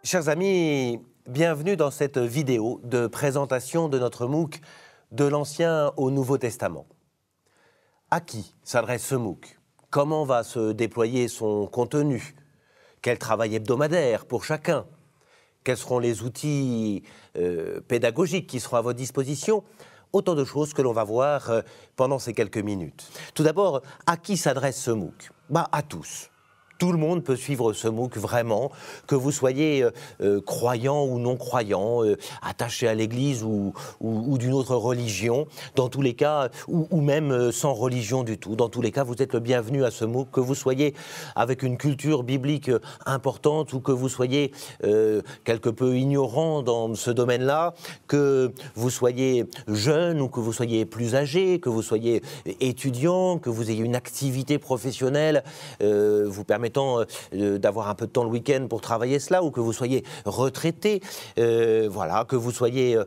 Chers amis, bienvenue dans cette vidéo de présentation de notre MOOC de l'Ancien au Nouveau Testament. À qui s'adresse ce MOOC? Comment va se déployer son contenu? Quel travail hebdomadaire pour chacun? Quels seront les outils pédagogiques qui seront à votre disposition? Autant de choses que l'on va voir pendant ces quelques minutes. Tout d'abord, à qui s'adresse ce MOOC? À tous. Tout le monde peut suivre ce MOOC vraiment, que vous soyez croyant ou non croyant, attaché à l'Église ou d'une autre religion, dans tous les cas, ou même sans religion du tout. Dans tous les cas, vous êtes le bienvenu à ce MOOC, que vous soyez avec une culture biblique importante ou que vous soyez quelque peu ignorant dans ce domaine-là, que vous soyez jeune ou que vous soyez plus âgé, que vous soyez étudiant, que vous ayez une activité professionnelle vous permettant d'avoir un peu de temps le week-end pour travailler cela, ou que vous soyez retraité, voilà, que vous soyez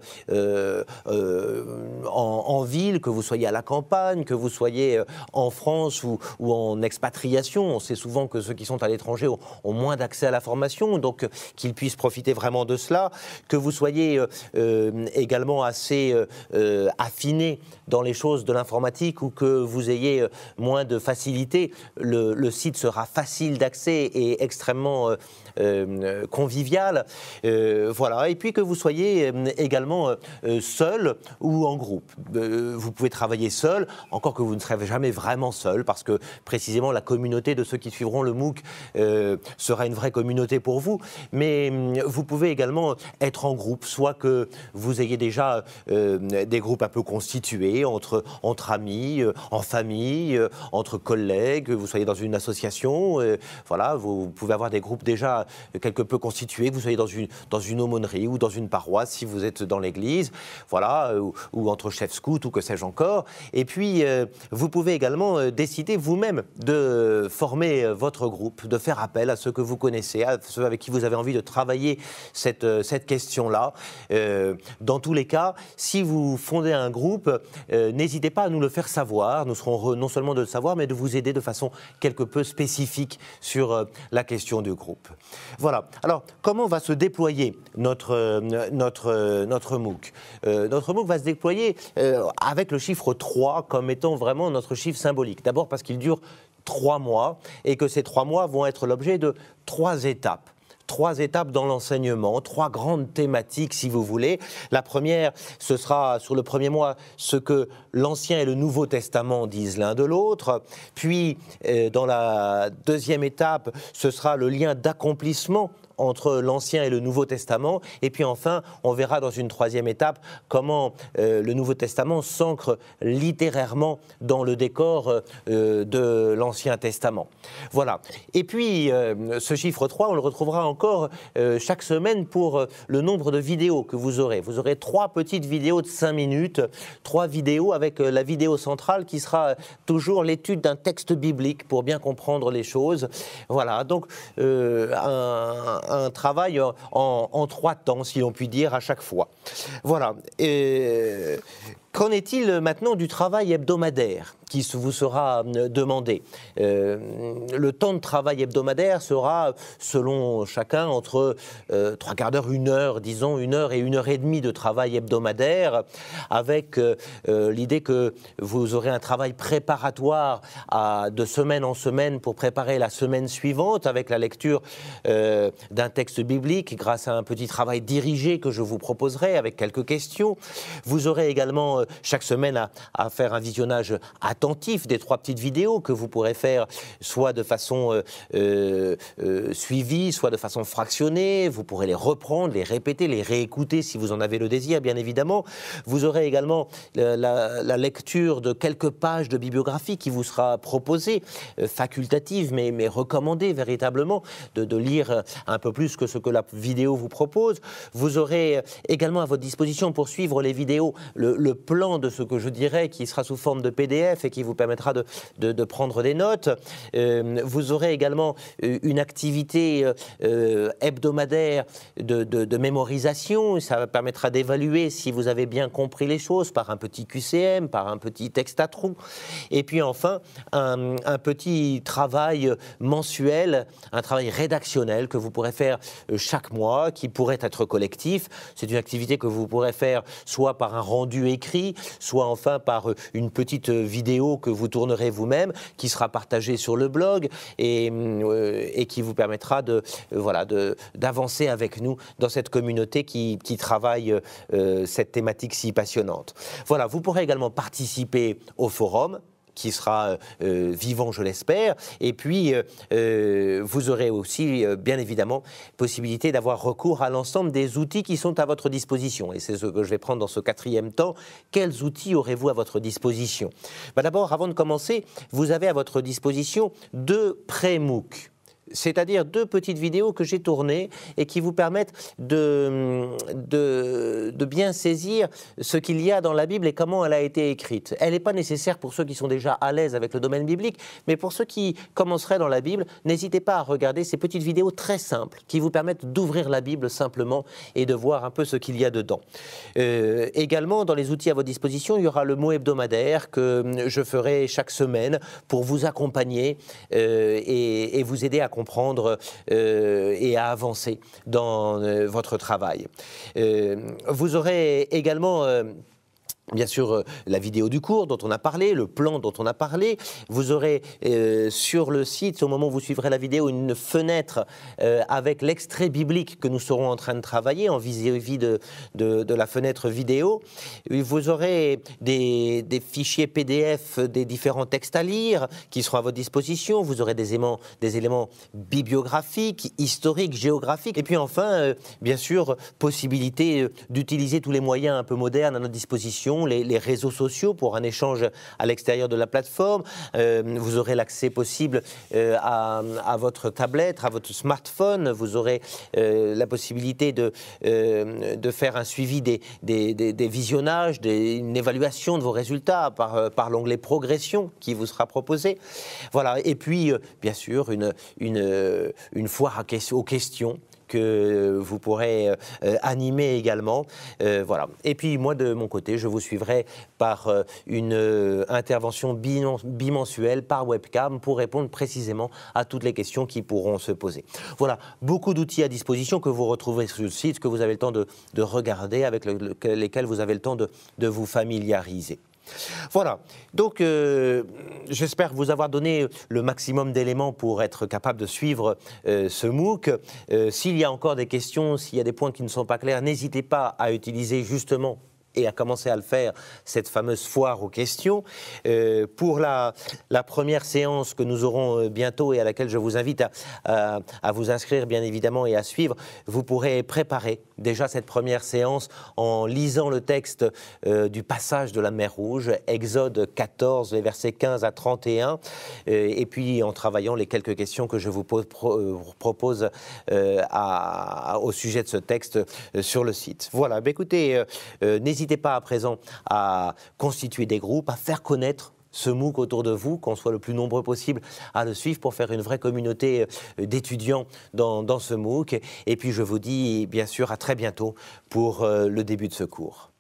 en ville, que vous soyez à la campagne, que vous soyez en France ou en expatriation. On sait souvent que ceux qui sont à l'étranger ont moins d'accès à la formation, donc qu'ils puissent profiter vraiment de cela, que vous soyez également assez affiné dans les choses de l'informatique ou que vous ayez moins de facilité, le site sera facile d'accès et extrêmement convivial, voilà. Et puis que vous soyez également seul ou en groupe. Vous pouvez travailler seul, encore que vous ne serez jamais vraiment seul, parce que précisément la communauté de ceux qui suivront le MOOC sera une vraie communauté pour vous, mais vous pouvez également être en groupe, soit que vous ayez déjà des groupes un peu constitués, entre amis, en famille, entre collègues, vous soyez dans une association, voilà, vous pouvez avoir des groupes déjà quelque peu constitués, que vous soyez dans une aumônerie ou dans une paroisse, si vous êtes dans l'église, voilà, ou entre chefs scouts ou que sais-je encore. Et puis, vous pouvez également décider vous-même de former votre groupe, de faire appel à ceux que vous connaissez, à ceux avec qui vous avez envie de travailler cette question-là. Dans tous les cas, si vous fondez un groupe, n'hésitez pas à nous le faire savoir. Nous serons heureux non seulement de le savoir, mais de vous aider de façon quelque peu spécifique sur la question du groupe. Voilà. Alors, comment va se déployer notre MOOC? Notre MOOC va se déployer avec le chiffre 3 comme étant vraiment notre chiffre symbolique. D'abord parce qu'il dure 3 mois et que ces 3 mois vont être l'objet de 3 étapes. 3 étapes dans l'enseignement, 3 grandes thématiques si vous voulez. La première, ce sera sur le premier mois ce que l'Ancien et le Nouveau Testament disent l'un de l'autre. Puis, dans la deuxième étape, ce sera le lien d'accomplissement entre l'Ancien et le Nouveau Testament. Et puis enfin, on verra dans une troisième étape comment le Nouveau Testament s'ancre littérairement dans le décor de l'Ancien Testament. Voilà. Et puis, ce chiffre 3, on le retrouvera encore chaque semaine pour le nombre de vidéos que vous aurez. Vous aurez 3 petites vidéos de 5 minutes, 3 vidéos avec la vidéo centrale qui sera toujours l'étude d'un texte biblique pour bien comprendre les choses. Voilà. Donc, un travail en 3 temps, si l'on peut dire, à chaque fois. Voilà. Qu'en est-il maintenant du travail hebdomadaire qui vous sera demandé? Le temps de travail hebdomadaire sera, selon chacun, entre 3 quarts d'heure, 1 heure, disons 1 heure et 1 heure et demie de travail hebdomadaire, avec l'idée que vous aurez un travail préparatoire de semaine en semaine pour préparer la semaine suivante, avec la lecture d'un texte biblique grâce à un petit travail dirigé que je vous proposerai avec quelques questions. Vous aurez également chaque semaine à faire un visionnage attentif des 3 petites vidéos que vous pourrez faire soit de façon suivie, soit de façon fractionnée. Vous pourrez les reprendre, les répéter, les réécouter si vous en avez le désir, bien évidemment. Vous aurez également la lecture de quelques pages de bibliographie qui vous sera proposée, facultative mais recommandée véritablement, de lire un peu plus que ce que la vidéo vous propose. Vous aurez également à votre disposition pour suivre les vidéos le plan de ce que je dirais, qui sera sous forme de PDF et qui vous permettra de prendre des notes. Vous aurez également une activité hebdomadaire de mémorisation. Ça permettra d'évaluer si vous avez bien compris les choses par un petit QCM, par un petit texte à trous. Et puis enfin, un petit travail mensuel, un travail rédactionnel que vous pourrez faire chaque mois, qui pourrait être collectif. C'est une activité que vous pourrez faire soit par un rendu écrit, soit enfin par une petite vidéo que vous tournerez vous-même, qui sera partagée sur le blog et qui vous permettra d'avancer avec nous dans cette communauté qui travaille cette thématique si passionnante. Voilà, vous pourrez également participer au forum, qui sera vivant, je l'espère. Et puis, vous aurez aussi, bien évidemment, possibilité d'avoir recours à l'ensemble des outils qui sont à votre disposition. Et c'est ce que je vais prendre dans ce 4e temps. Quels outils aurez-vous à votre disposition? D'abord, avant de commencer, vous avez à votre disposition 2 pré-MOOC. C'est-à-dire 2 petites vidéos que j'ai tournées et qui vous permettent de bien saisir ce qu'il y a dans la Bible et comment elle a été écrite. Elle n'est pas nécessaire pour ceux qui sont déjà à l'aise avec le domaine biblique, mais pour ceux qui commenceraient dans la Bible, n'hésitez pas à regarder ces petites vidéos très simples qui vous permettent d'ouvrir la Bible simplement et de voir un peu ce qu'il y a dedans. Également, dans les outils à votre disposition, il y aura le mot hebdomadaire que je ferai chaque semaine pour vous accompagner et vous aider à comprendre et à avancer dans votre travail. Vous aurez également bien sûr, la vidéo du cours dont on a parlé, le plan dont on a parlé. Vous aurez sur le site, au moment où vous suivrez la vidéo, une fenêtre avec l'extrait biblique que nous serons en train de travailler en vis-à-vis de la fenêtre vidéo. Vous aurez des fichiers PDF des différents textes à lire qui seront à votre disposition. Vous aurez des éléments bibliographiques, historiques, géographiques. Et puis enfin, bien sûr, possibilité d'utiliser tous les moyens un peu modernes à notre disposition, les réseaux sociaux pour un échange à l'extérieur de la plateforme. Vous aurez l'accès possible à votre tablette, à votre smartphone. Vous aurez la possibilité de faire un suivi des visionnages, une évaluation de vos résultats par l'onglet progression qui vous sera proposé. Voilà. Et puis, bien sûr, une foire aux questions que vous pourrez animer également. Voilà. Et puis moi, de mon côté, je vous suivrai par une intervention bimensuelle par webcam pour répondre précisément à toutes les questions qui pourront se poser. Voilà, beaucoup d'outils à disposition que vous retrouvez sur le site, que vous avez le temps de regarder, avec lesquels vous avez le temps de vous familiariser. Voilà, donc j'espère vous avoir donné le maximum d'éléments pour être capable de suivre ce MOOC. S'il y a encore des questions, s'il y a des points qui ne sont pas clairs, n'hésitez pas à utiliser justement et à commencer à le faire, cette fameuse foire aux questions. Pour la première séance que nous aurons bientôt et à laquelle je vous invite à vous inscrire bien évidemment et à suivre, vous pourrez préparer déjà cette première séance en lisant le texte du passage de la mer Rouge, Exode 14, les versets 15 à 31, et puis en travaillant les quelques questions que je vous propose au sujet de ce texte sur le site. Voilà, écoutez, n'hésitez pas à présent à constituer des groupes, à faire connaître ce MOOC autour de vous, qu'on soit le plus nombreux possible à le suivre pour faire une vraie communauté d'étudiants dans ce MOOC. Et puis je vous dis bien sûr à très bientôt pour le début de ce cours.